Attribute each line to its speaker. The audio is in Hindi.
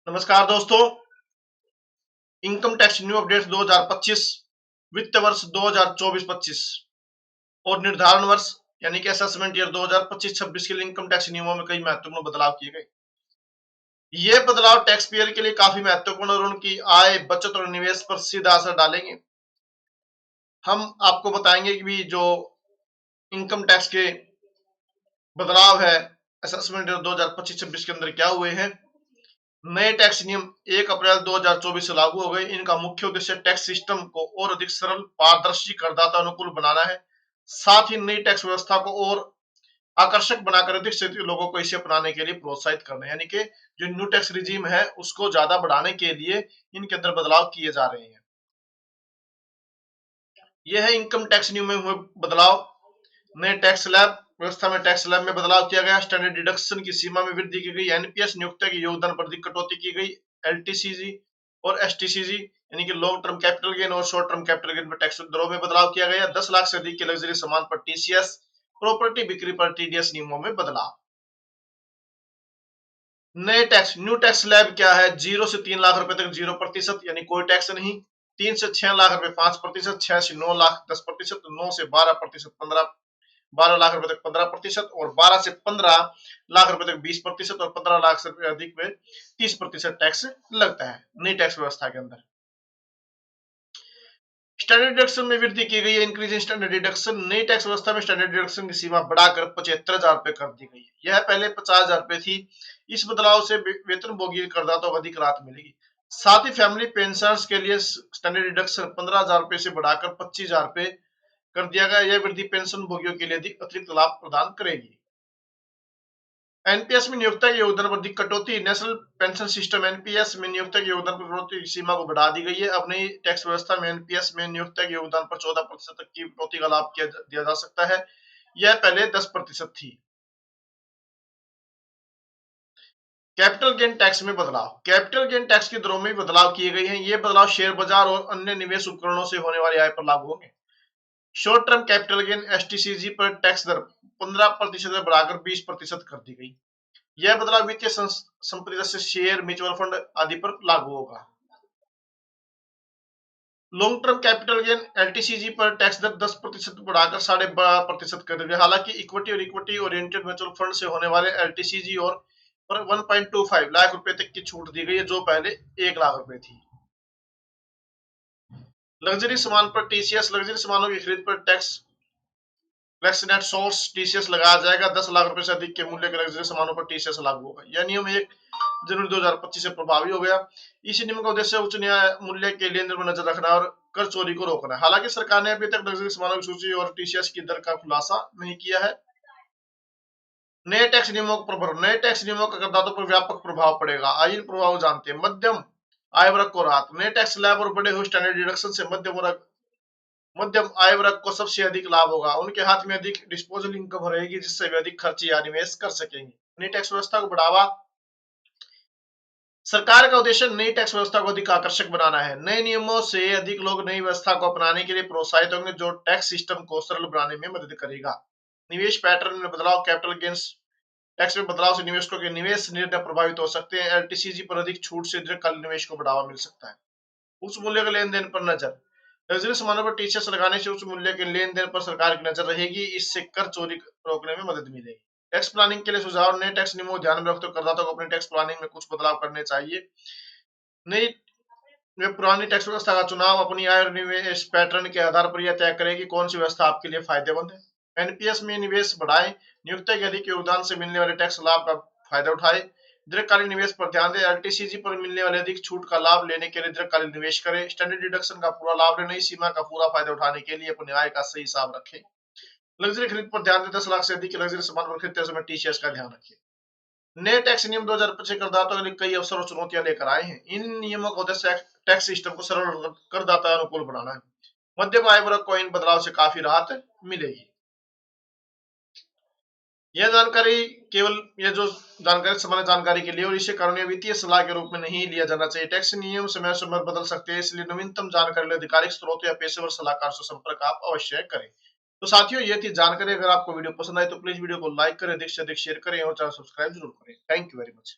Speaker 1: नमस्कार दोस्तों। इनकम टैक्स न्यू अपडेट्स 2025 वित्त वर्ष 2024-25 और निर्धारण वर्ष यानी कि असेसमेंट ईयर 2025-26 के लिए इनकम टैक्स नियमों में कई महत्वपूर्ण बदलाव किए गए। ये बदलाव टैक्स पेयर के लिए काफी महत्वपूर्ण और उनकी आय, बचत और निवेश पर सीधा असर डालेंगे। हम आपको बताएंगे कि भी जो इनकम टैक्स के बदलाव है असेसमेंट ईयर 2025-26 के अंदर क्या हुए हैं। नए टैक्स नियम 1 अप्रैल 2024 से लागू हो गए। इनका मुख्य उद्देश्य टैक्स सिस्टम को और अधिक सरल, पारदर्शी, करदाता अनुकूल बनाना है। साथ ही नई टैक्स व्यवस्था को और आकर्षक बनाकर अधिक से अधिक लोगों को इसे अपनाने के लिए प्रोत्साहित करना है। यानी कि जो न्यू टैक्स रिजीम है उसको ज्यादा बढ़ाने के लिए इनके अंदर बदलाव किए जा रहे हैं। यह है इनकम टैक्स नियम में हुए बदलाव। नए टैक्स स्लैब व्यवस्था में टैक्स स्लैब में बदलाव किया गया। स्टैंडर्ड डिडक्शन की सीमा में वृद्धि की गई। एनपीएस नियोक्ता के योगदान पर अधिक कटौती की गई। एलटीसीजी और एसटीसीजी यानी कि लॉन्ग टर्म कैपिटल गेन और शॉर्ट टर्म कैपिटल गेन पर टैक्स दरों में बदलाव किया गया। 10 लाख से अधिक के लग्जरी सामान पर टीसीएस, प्रॉपर्टी बिक्री पर टीडीएस नियमों में बदलाव। नए टैक्स न्यू टैक्स स्लैब क्या है? 0 से 3 लाख रुपए तक 0% यानी कोई टैक्स नहीं। 3 से 6 लाख रुपए 5%, 6 से 9 लाख 10%, 9 से 12%, 12 लाख रुपए तक 15% और 12 से 15 लाख रुपए तक 20% और 15 लाख से अधिक में 30% टैक्स लगता है नई टैक्स व्यवस्था के अंदर। स्टैंडर्ड डिडक्शन में वृद्धि की गई है। Increase in standard deduction. नई टैक्स व्यवस्था में स्टैंडर्ड डिडक्शन की सीमा बढ़ाकर 75,000 रुपए कर दी गई है। यह पहले 50,000 रुपए थी। इस बदलाव से वेतनभोगी करदाताओं को अधिक राहत मिलेगी। साथ ही फैमिली पेंशनर्स के लिए स्टैंडर्ड डिडक्शन 15,000 रुपए से बढ़ाकर 25,000 रुपए कर दिया गया। यह वृद्धि पेंशन भोगियों के लिए अधिक अतिरिक्त लाभ प्रदान करेगी। एनपीएस में नियोक्ता के योगदान पर अधिक कटौती। नेशनल पेंशन सिस्टम एनपीएस में नियोक्ता के योगदान पर कटौती की सीमा को बढ़ा दी गई है। अब नई टैक्स व्यवस्था में एनपीएस में नियोक्ता के योगदान पर 14% तक की कटौती का लाभ दिया जा सकता है। यह पहले 10% थी। कैपिटल गेन टैक्स में बदलाव। कैपिटल गेन टैक्स की दरों में बदलाव किए गए हैं। ये बदलाव शेयर बाजार और अन्य निवेश उपकरणों से होने वाली आय पर लागू होंगे। Short term capital gain STCG पर टैक्स दर 15% से बढ़ाकर 20% कर दी गई। यह बदलाव वित्तीय संपत्ति जैसे शेयर, म्यूचुअल फंड आदि पर लागू होगा। Long term capital gain LTCG पर टैक्स दर 10% बढ़ाकर 12.5% कर दी गई। हालांकि इक्विटी और इक्विटी ओरिएंटेड म्यूचुअल फंड से होने वाले एलटीसीजी और पर 1.25 लाख रुपए तक की छूट दी गई है, जो पहले 1 लाख रुपए थी। लग्जरी सामान पर टीसीएस। लग्जरी सामानों की खरीद पर टैक्स नेट सोर्स टीसीएस लगाया जाएगा। 10 लाख रुपए से अधिक के मूल्य के लग्जरी सामानों पर टीसीएस लागू होगा। यह नियम 1 जनवरी 2025 से प्रभावी हो गया। इस नियम का उद्देश्य उच्च न्याय मूल्य के लेन देन पर नजर रखना और कर चोरी को रोकना है। हालांकि सरकार ने अभी तक लग्जरी सामानों की सूची और टीसीएस की दर का खुलासा नहीं किया है। नए टैक्स नियमों का प्रभाव। नए टैक्स नियमों का करदाताओं पर व्यापक प्रभाव पड़ेगा। आइए प्रभाव जानते हैं। मध्यम आय वर्ग को राहत। नए टैक्स स्लैब और बढ़े हुए स्टैंडर्ड डिडक्शन से मध्यम आय वर्ग को सबसे अधिक लाभ होगा। उनके हाथ में अधिक डिस्पोजल इनकम रहेगी, जिससे वे अधिक खर्च या निवेश कर सकेंगे। नई टैक्स व्यवस्था को बढ़ावा। सरकार का उद्देश्य नई टैक्स व्यवस्था को अधिक आकर्षक बनाना है। नए नियमों से अधिक लोग नई व्यवस्था को अपनाने के लिए प्रोत्साहित होंगे, जो टैक्स सिस्टम को सरल बनाने में मदद करेगा। निवेश पैटर्न में बदलाव। कैपिटल गेन्स टैक्स में बदलाव से निवेशकों के निवेश निर्णय प्रभावित हो सकते हैं। एलटीसीजी पर अधिक छूट से दीर्घकालीन निवेश को बढ़ावा मिल सकता है। उच्च मूल्य के लेन देन पर नजर। लग्जरी सामानों पर टीसीएस लगाने से उच्च मूल्य के लेन देन पर सरकार की नजर रहेगी। इससे कर चोरी रोकने में मदद मिलेगी। टैक्स प्लानिंग के लिए सुझाव। नए टैक्स नियमों को ध्यान में रखते हुए करदाताओं को अपनी टैक्स प्लानिंग में कुछ बदलाव करने चाहिए। नई वे पुरानी टैक्स व्यवस्था का चुनाव अपनी आय और निवेश पैटर्न के आधार पर यह तय करेगी कौन सी व्यवस्था आपके लिए फायदेमंद है। एनपीएस में निवेश बढ़ाएं। नियोक्ता के अधिक योगदान से मिलने वाले टैक्स लाभ का फायदा उठाए। दीर्घकालीन निवेश पर ध्यान दें। एलटीसीजी पर मिलने वाले अधिक छूट का लाभ लेने के लिए दीर्घकालीन निवेश करें। स्टैंडर्ड डिडक्शन का पूरा लाभ लें। नई सीमा का पूरा फायदा उठाने के लिए अपने आय का सही हिसाब रखें। लग्जरी खरीद पर ध्यान दें। 10 लाख से अधिक के लग्जरी सामान पर खरीदते समय टीसीएस का ध्यान रखें। नए टैक्स नियम 2025 करदाताओं के लिए कई अवसर और चुनौतियां लेकर आए हैं। इन नियमों का उद्देश्य टैक्स सिस्टम को सरल और करदाता अनुकूल बनाना है। मध्यम आय वर्ग को इन बदलाव से काफी राहत मिलेगी। यह जानकारी केवल ये जो जानकारी सामान्य जानकारी के लिए और इसे कानूनी वित्तीय सलाह के रूप में नहीं लिया जाना चाहिए। टैक्स नियम समय समय बदल सकते हैं, इसलिए नवीनतम जानकारी आधिकारिक स्रोत या पेशेवर सलाहकार से संपर्क आप अवश्य करें। तो साथियों, ये थी जानकारी। अगर आपको वीडियो पसंद आए तो प्लीज वीडियो को लाइक करें, अधिक से अधिक शेयर करें और चैनल सब्सक्राइब जरूर करें। Thank you very much.